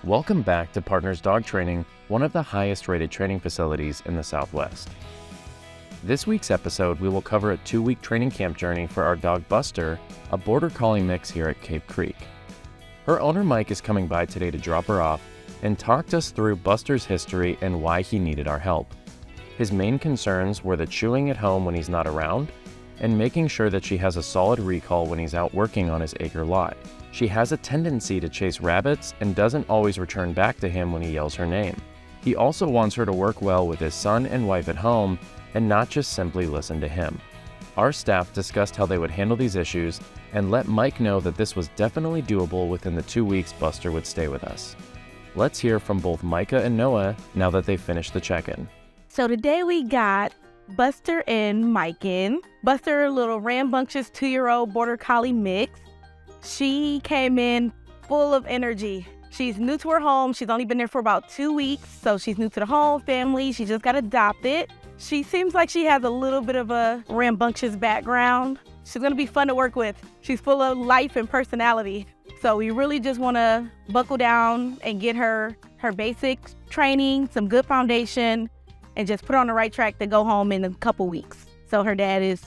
Welcome back to Partners Dog Training, one of the highest rated training facilities in the Southwest. This week's episode, we will cover a 2-week training camp journey for our dog Buster, a Border Collie mix here at Cape Creek. Her owner Mike is coming by today to drop her off and talked us through Buster's history and why he needed our help. His main concerns were the chewing at home when he's not around and making sure that she has a solid recall when he's out working on his acre lot. She has a tendency to chase rabbits and doesn't always return back to him when he yells her name. He also wants her to work well with his son and wife at home and not just simply listen to him. Our staff discussed how they would handle these issues and let Mike know that this was definitely doable within the 2 weeks Buster would stay with us. Let's hear from both Micah and Noah now that they've finished the check-in. So today we got Buster and Mike in. Buster, a little rambunctious 2-year-old Border Collie mix. She came in full of energy. She's new to her home. She's only been there for about 2 weeks, so she's new to the home family. She just got adopted. She seems like she has a little bit of a rambunctious background. She's gonna be fun to work with. She's full of life and personality. So we really just wanna buckle down and get her basic training, some good foundation, and just put her on the right track to go home in a couple weeks. So her dad is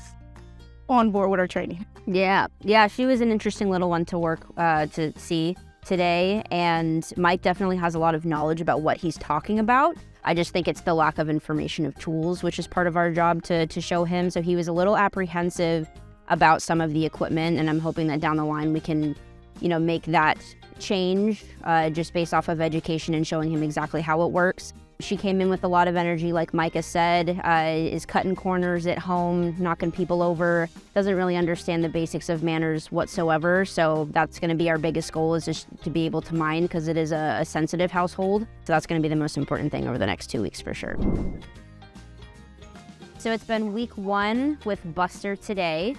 on board with her training. Yeah, she was an interesting little one to work to see today, and Mike definitely has a lot of knowledge about what he's talking about. I just think it's the lack of information of tools, which is part of our job to show him. So he was a little apprehensive about some of the equipment, and I'm hoping that down the line we can, make that change just based off of education and showing him exactly how it works. She came in with a lot of energy, like Micah said, is cutting corners at home, knocking people over, doesn't really understand the basics of manners whatsoever. So that's going to be our biggest goal, is just to be able to mind, because it is a sensitive household. So that's going to be the most important thing over the next 2 weeks for sure. So it's been week 1 with Buster today.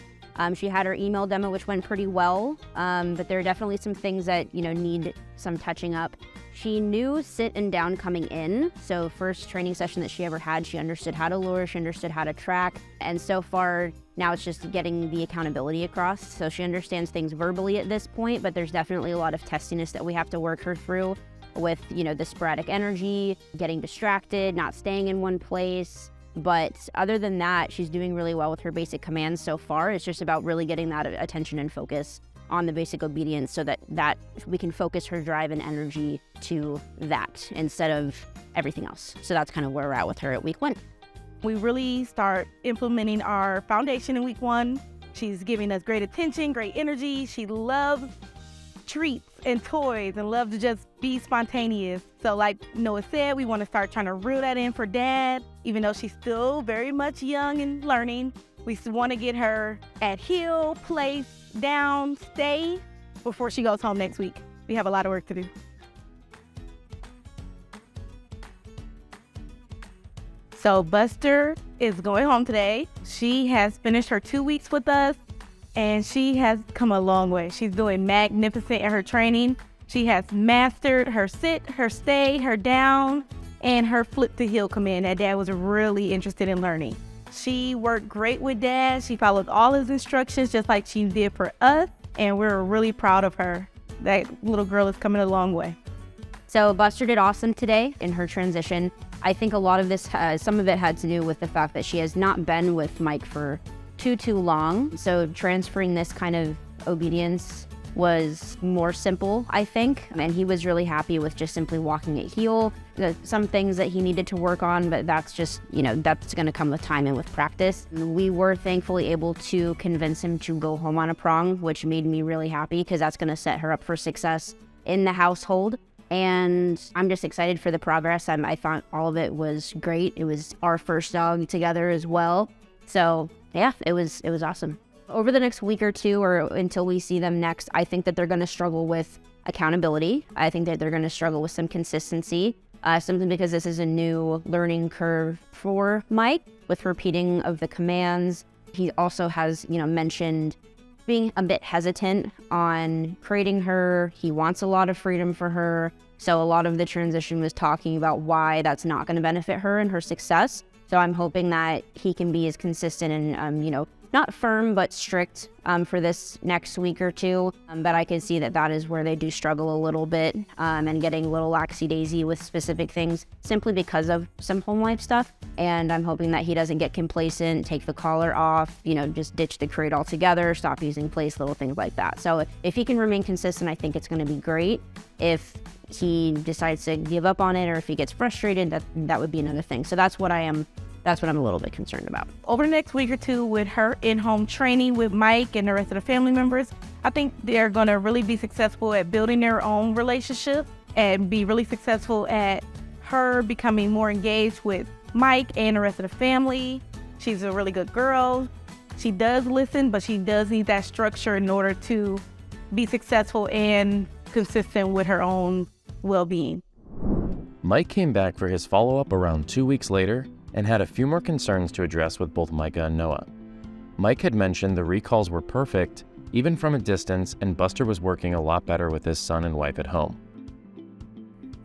She had her email demo, which went pretty well, but there are definitely some things that, need some touching up. She knew sit and down coming in, so first training session that she ever had, she understood how to lure, she understood how to track, and so far, now it's just getting the accountability across. So she understands things verbally at this point, but there's definitely a lot of testiness that we have to work her through with, the sporadic energy, getting distracted, not staying in one place. But other than that, she's doing really well with her basic commands so far. It's just about really getting that attention and focus on the basic obedience so that we can focus her drive and energy to that instead of everything else. So that's kind of where we're at with her at week 1. We really start implementing our foundation in week 1. She's giving us great attention, great energy. She loves treats and toys and loves to just be spontaneous. So like Noah said, we want to start trying to reel that in for dad, even though she's still very much young and learning. We want to get her at heel, place, down, stay before she goes home next week. We have a lot of work to do. So Buster is going home today. She has finished her 2 weeks with us, and she has come a long way. She's doing magnificent in her training. She has mastered her sit, her stay, her down, and her flip to heel command that dad was really interested in learning. She worked great with dad. She followed all his instructions just like she did for us, and we're really proud of her. That little girl is coming a long way. So Buster did awesome today in her transition. I think a lot of this, some of it had to do with the fact that she has not been with Mike for too long. So transferring this kind of obedience was more simple, I think. And he was really happy with just simply walking at heel. Some things that he needed to work on, but that's just, that's going to come with time and with practice. We were thankfully able to convince him to go home on a prong, which made me really happy because that's going to set her up for success in the household. And I'm just excited for the progress. I thought all of it was great. It was our first dog together as well. So yeah, it was awesome. Over the next week or two, or until we see them next, I think that they're going to struggle with accountability. I think that they're going to struggle with some consistency, simply because this is a new learning curve for Mike with repeating of the commands. He also has, mentioned being a bit hesitant on creating her. He wants a lot of freedom for her. So a lot of the transition was talking about why that's not going to benefit her and her success. So I'm hoping that he can be as consistent and, not firm, but strict for this next week or two. But I can see that is where they do struggle a little bit and getting a little laxy-daisy with specific things simply because of some home life stuff. And I'm hoping that he doesn't get complacent, take the collar off, just ditch the crate altogether, stop using place, little things like that. So if he can remain consistent, I think it's going to be great. If he decides to give up on it, or if he gets frustrated, that would be another thing. So that's what I'm a little bit concerned about. Over the next week or two with her in-home training with Mike and the rest of the family members, I think they're going to really be successful at building their own relationship and be really successful at her becoming more engaged with Mike and the rest of the family. She's a really good girl. She does listen, but she does need that structure in order to be successful and consistent with her own well-being. Mike came back for his follow-up around 2 weeks later and had a few more concerns to address with both Micah and Noah. Mike had mentioned the recalls were perfect, even from a distance, and Buster was working a lot better with his son and wife at home.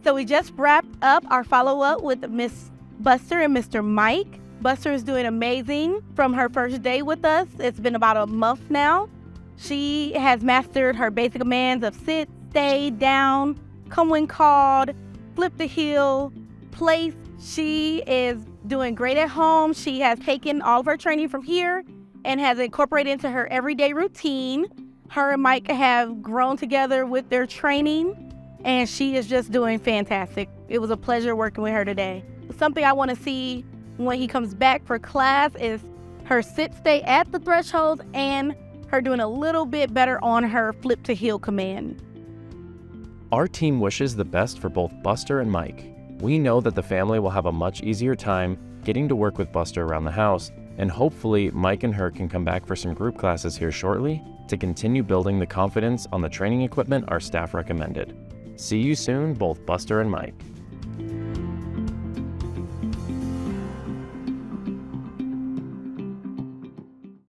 So we just wrapped up our follow-up with Miss Buster and Mr. Mike. Buster is doing amazing from her first day with us. It's been about a month now. She has mastered her basic commands of sit, stay, down, come when called, flip the heel, place. She is doing great at home. She has taken all of her training from here and has incorporated into her everyday routine. Her and Mike have grown together with their training, and she is just doing fantastic. It was a pleasure working with her today. Something I want to see when he comes back for class is her sit, stay at the threshold, and her doing a little bit better on her flip to heel command. Our team wishes the best for both Buster and Mike. We know that the family will have a much easier time getting to work with Buster around the house, and hopefully Mike and her can come back for some group classes here shortly to continue building the confidence on the training equipment our staff recommended. See you soon, both Buster and Mike.